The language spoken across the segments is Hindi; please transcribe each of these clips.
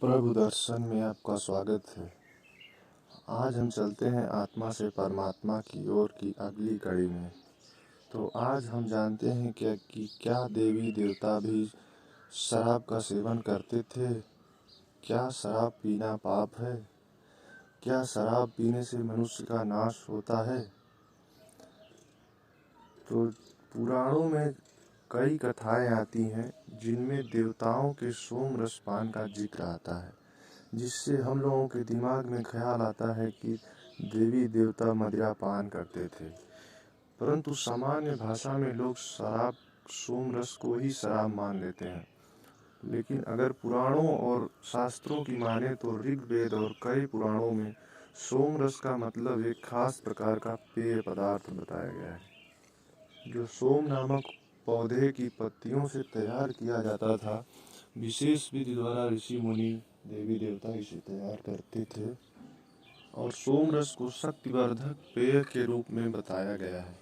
प्रभु दर्शन में आपका स्वागत है। आज हम चलते हैं आत्मा से परमात्मा की ओर की अगली कड़ी में। तो आज हम जानते हैं क्या देवी देवता भी शराब का सेवन करते थे? क्या शराब पीना पाप है? क्या शराब पीने से मनुष्य का नाश होता है? तो पुराणों में कई कथाएं आती हैं जिनमें देवताओं के सोम रसपान का जिक्र आता है, जिससे हम लोगों के दिमाग में ख्याल आता है कि देवी देवता मदिरा पान करते थे। परंतु सामान्य भाषा में लोग शराब सोम रस को ही शराब मान लेते हैं। लेकिन अगर पुराणों और शास्त्रों की माने तो ऋग्वेद और कई पुराणों में सोम रस का मतलब एक खास प्रकार का पेय पदार्थ बताया गया है, जो सोम नामक पौधे की पत्तियों से तैयार किया जाता था। विशेष विधि द्वारा ऋषि मुनि देवी देवता इसे तैयार करते थे और सोम रस को शक्तिवर्धक पेय के रूप में बताया गया है।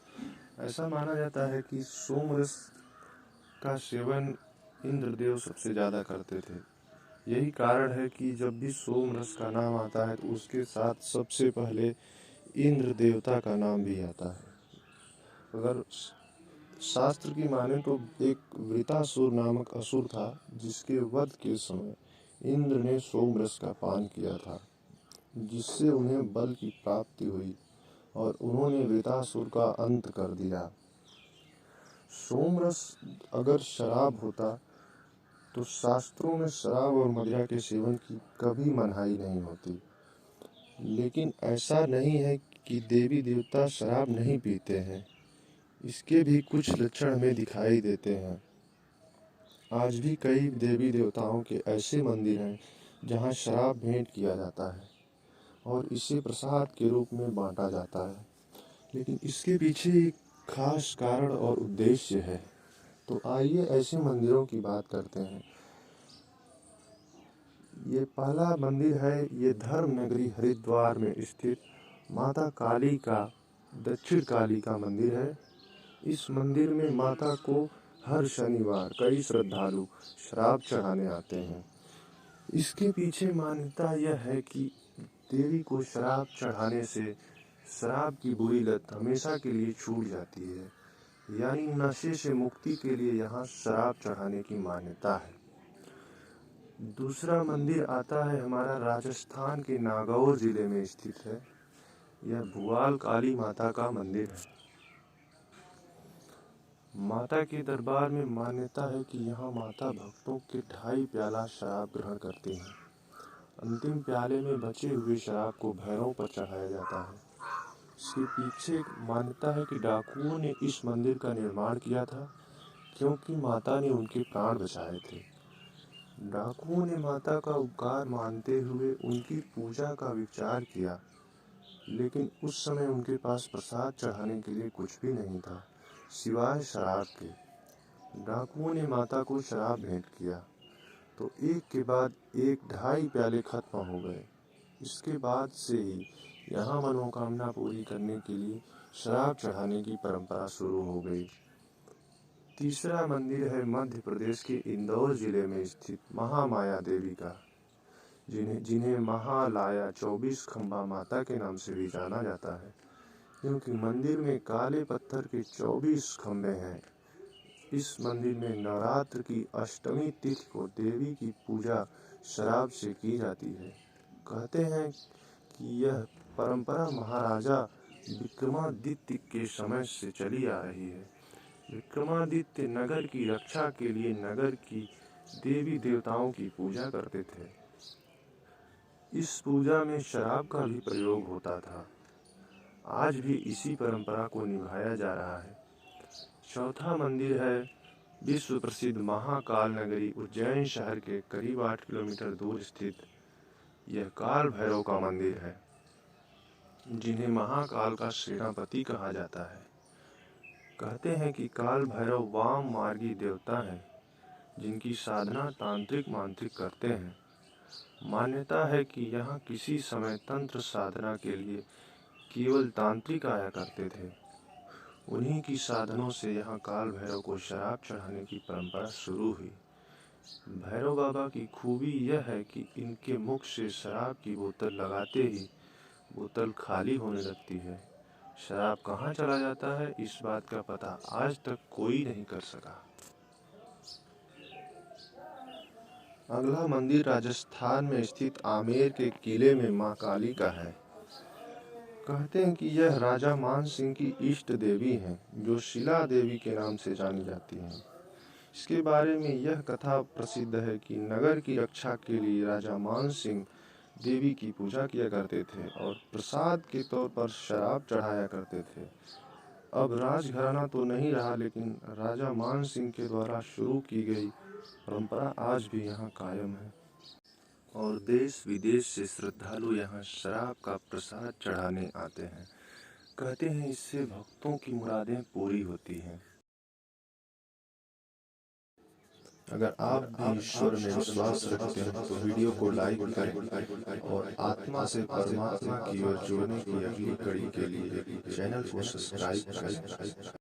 ऐसा माना जाता है कि सोम रस का सेवन इंद्रदेव सबसे ज़्यादा करते थे। यही कारण है कि जब भी सोम रस का नाम आता है तो उसके साथ सबसे पहले इंद्र देवता का नाम भी आता है। अगर शास्त्र की माने तो एक वृतासुर नामक असुर था, जिसके वध के समय इंद्र ने सोम रस का पान किया था, जिससे उन्हें बल की प्राप्ति हुई और उन्होंने वृतासुर का अंत कर दिया। सोम रस अगर शराब होता तो शास्त्रों में शराब और मदिरा के सेवन की कभी मनाही नहीं होती। लेकिन ऐसा नहीं है कि देवी देवता शराब नहीं पीते हैं, इसके भी कुछ लक्षण हमें दिखाई देते हैं। आज भी कई देवी देवताओं के ऐसे मंदिर हैं जहां शराब भेंट किया जाता है और इसे प्रसाद के रूप में बांटा जाता है। लेकिन इसके पीछे एक खास कारण और उद्देश्य है। तो आइए ऐसे मंदिरों की बात करते हैं। ये पहला मंदिर है, ये धर्म नगरी हरिद्वार में स्थित माता काली का दक्षिण काली का मंदिर है। इस मंदिर में माता को हर शनिवार कई श्रद्धालु शराब चढ़ाने आते हैं। इसके पीछे मान्यता यह है कि देवी को शराब चढ़ाने से शराब की बुरी लत हमेशा के लिए छूट जाती है, यानी नशे से मुक्ति के लिए यहाँ शराब चढ़ाने की मान्यता है। दूसरा मंदिर आता है हमारा राजस्थान के नागौर जिले में स्थित है। यह भुआल काली माता का मंदिर है। माता के दरबार में मान्यता है कि यहाँ माता भक्तों के 2.5 प्याला शराब ग्रहण करती हैं। अंतिम प्याले में बचे हुए शराब को भैरव पर चढ़ाया जाता है। इसके पीछे मान्यता है कि डाकुओं ने इस मंदिर का निर्माण किया था, क्योंकि माता ने उनके प्राण बचाए थे। डाकुओं ने माता का उपकार मानते हुए उनकी पूजा का विचार किया, लेकिन उस समय उनके पास प्रसाद चढ़ाने के लिए कुछ भी नहीं था सिवाय शराब के। डाकुओं ने माता को शराब भेंट किया तो एक के बाद एक 2.5 प्याले खत्म हो गए। इसके बाद से ही यहाँ मनोकामना पूरी करने के लिए शराब चढ़ाने की परंपरा शुरू हो गई। तीसरा मंदिर है मध्य प्रदेश के इंदौर जिले में स्थित महामाया देवी का, जिन्हें महालाया 24 खंबा माता के नाम से भी जाना जाता है, क्योंकि मंदिर में काले पत्थर के 24 खंबे हैं। इस मंदिर में नवरात्र की अष्टमी तिथि को देवी की पूजा शराब से की जाती है। कहते हैं कि यह परंपरा महाराजा विक्रमादित्य के समय से चली आ रही है। विक्रमादित्य नगर की रक्षा के लिए नगर की देवी देवताओं की पूजा करते थे। इस पूजा में शराब का भी प्रयोग होता था। आज भी इसी परंपरा को निभाया जा रहा है। चौथा मंदिर है विश्व प्रसिद्ध महाकाल नगरी उज्जैन शहर के करीब 8 किलोमीटर दूर स्थित यह काल भैरव का मंदिर है, जिन्हें महाकाल का सेनापति कहा जाता है। कहते हैं कि काल भैरव वाम मार्गी देवता हैं, जिनकी साधना तांत्रिक मांत्रिक करते हैं। मान्यता है कि यहाँ किसी समय तंत्र साधना के लिए केवल तांत्रिक आया करते थे। उन्हीं की साधनों से यहाँ काल भैरव को शराब चढ़ाने की परंपरा शुरू हुई। भैरव बाबा की खूबी यह है कि इनके मुख से शराब की बोतल लगाते ही बोतल खाली होने लगती है। शराब कहाँ चला जाता है, इस बात का पता आज तक कोई नहीं कर सका। अगला मंदिर राजस्थान में स्थित आमेर के किले में मां काली का है। कहते हैं कि यह राजा मान सिंह की इष्ट देवी हैं, जो शिला देवी के नाम से जानी जाती हैं। इसके बारे में यह कथा प्रसिद्ध है कि नगर की रक्षा के लिए राजा मान सिंह देवी की पूजा किया करते थे और प्रसाद के तौर पर शराब चढ़ाया करते थे। अब राजघराना तो नहीं रहा, लेकिन राजा मान सिंह के द्वारा शुरू की गई परंपरा आज भी यहाँ कायम है और देश विदेश से श्रद्धालु यहाँ शराब का प्रसाद चढ़ाने आते हैं। कहते हैं इससे भक्तों की मुरादें पूरी होती हैं। अगर आप भी ईश्वर में विश्वास रखते हैं तो वीडियो को लाइक करें और आत्मा से परमात्मा की ओर जुड़ने की अगली कड़ी के लिए चैनल को सब्सक्राइब करें।